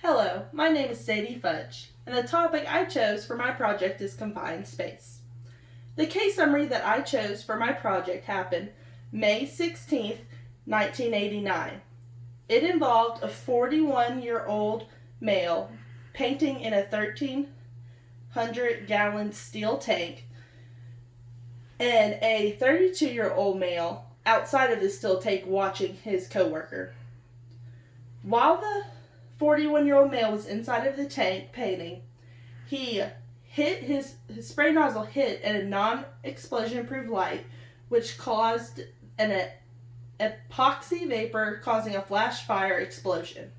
Hello, my name is Sadie Fudge, and the topic I chose for my project is confined space. The case summary that I chose for my project happened May 16th, 1989. It involved a 41-year-old male painting in a 1,300-gallon steel tank and a 32-year-old male outside of the steel tank watching his coworker. While the 41-year-old male was inside of the tank painting, he hit his spray nozzle hit at a non-explosion proof light, which caused an epoxy vapor causing a flash fire explosion.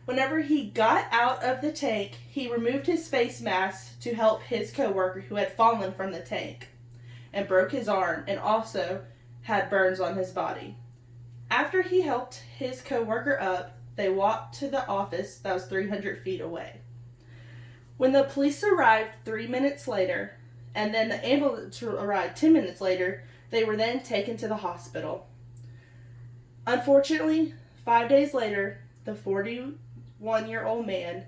Whenever he got out of the tank, he removed his face mask to help his coworker who had fallen from the tank and broke his arm and also had burns on his body. After he helped his coworker up, they walked to the office that was 300 feet away. When the police arrived 3 minutes later, and then the ambulance arrived 10 minutes later, they were then taken to the hospital. Unfortunately, 5 days later, the 41-year-old man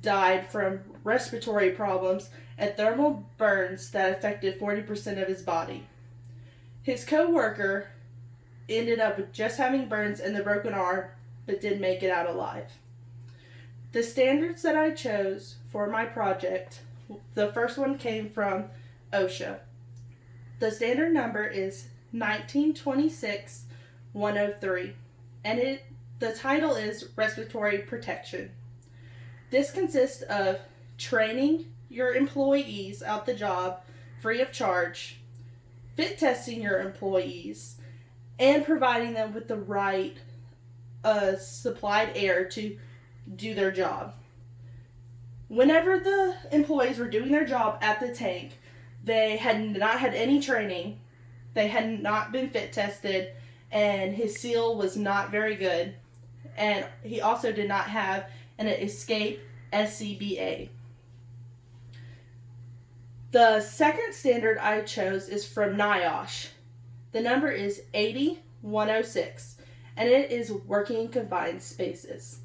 died from respiratory problems and thermal burns that affected 40% of his body. His co-worker ended up with just having burns and the broken arm, but did make it out alive. The standards that I chose for my project, the first one came from OSHA. The standard number is 1926-103, and the title is Respiratory Protection. This consists of training your employees out the job free of charge, fit testing your employees, and providing them with the right supplied air to do their job. Whenever the employees were doing their job at the tank, they had not had any training, they had not been fit tested, and his seal was not very good, and he also did not have an escape SCBA. The second standard I chose is from NIOSH. The number is 80106. And it is working in confined spaces.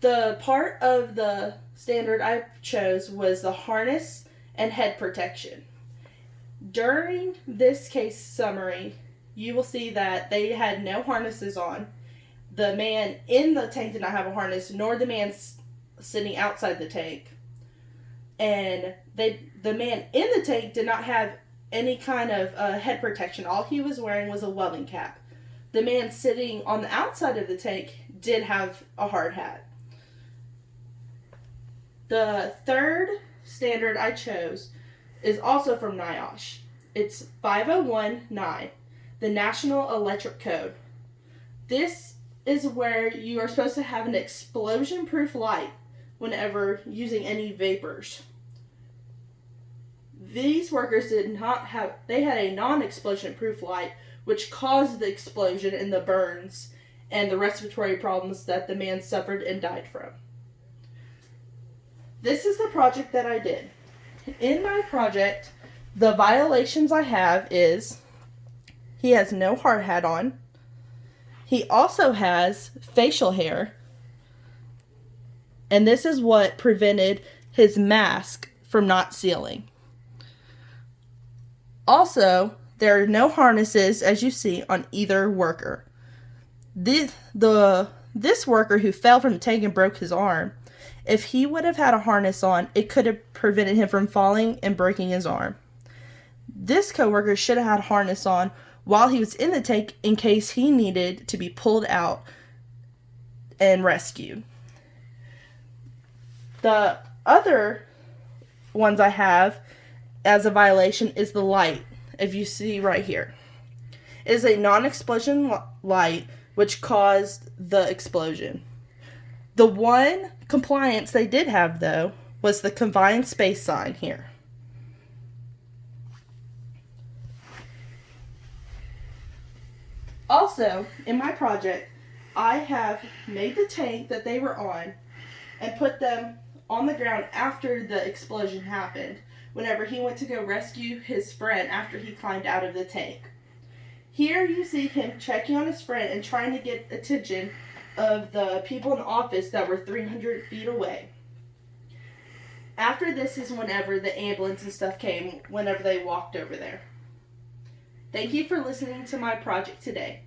The part of the standard I chose was the harness and head protection. During this case summary, you will see that they had no harnesses on. The man in the tank did not have a harness, nor the man sitting outside the tank. And the man in the tank did not have any kind of head protection. All he was wearing was a welding cap. The man sitting on the outside of the tank did have a hard hat. The third standard I chose is also from NIOSH. It's 5019, the National Electric Code. This is where you are supposed to have an explosion-proof light whenever using any vapors. These workers they had a non-explosion-proof light, which caused the explosion and the burns and the respiratory problems that the man suffered and died from. This is the project that I did. In my project, the violations I have is he has no hard hat on. He also has facial hair. And this is what prevented his mask from not sealing. Also, there are no harnesses, as you see, on either worker. This worker who fell from the tank and broke his arm, if he would have had a harness on, it could have prevented him from falling and breaking his arm. This coworker should have had a harness on while he was in the tank in case he needed to be pulled out and rescued. The other ones I have as a violation is the light, if you see right here. It is a non-explosion light which caused the explosion. The one compliance they did have, though, was the confined space sign here. Also, in my project, I have made the tank that they were on and put them on the ground after the explosion happened, whenever he went to go rescue his friend after he climbed out of the tank. Here you see him checking on his friend and trying to get attention of the people in the office that were 300 feet away. After this is whenever the ambulance and stuff came, whenever they walked over there. Thank you for listening to my project today.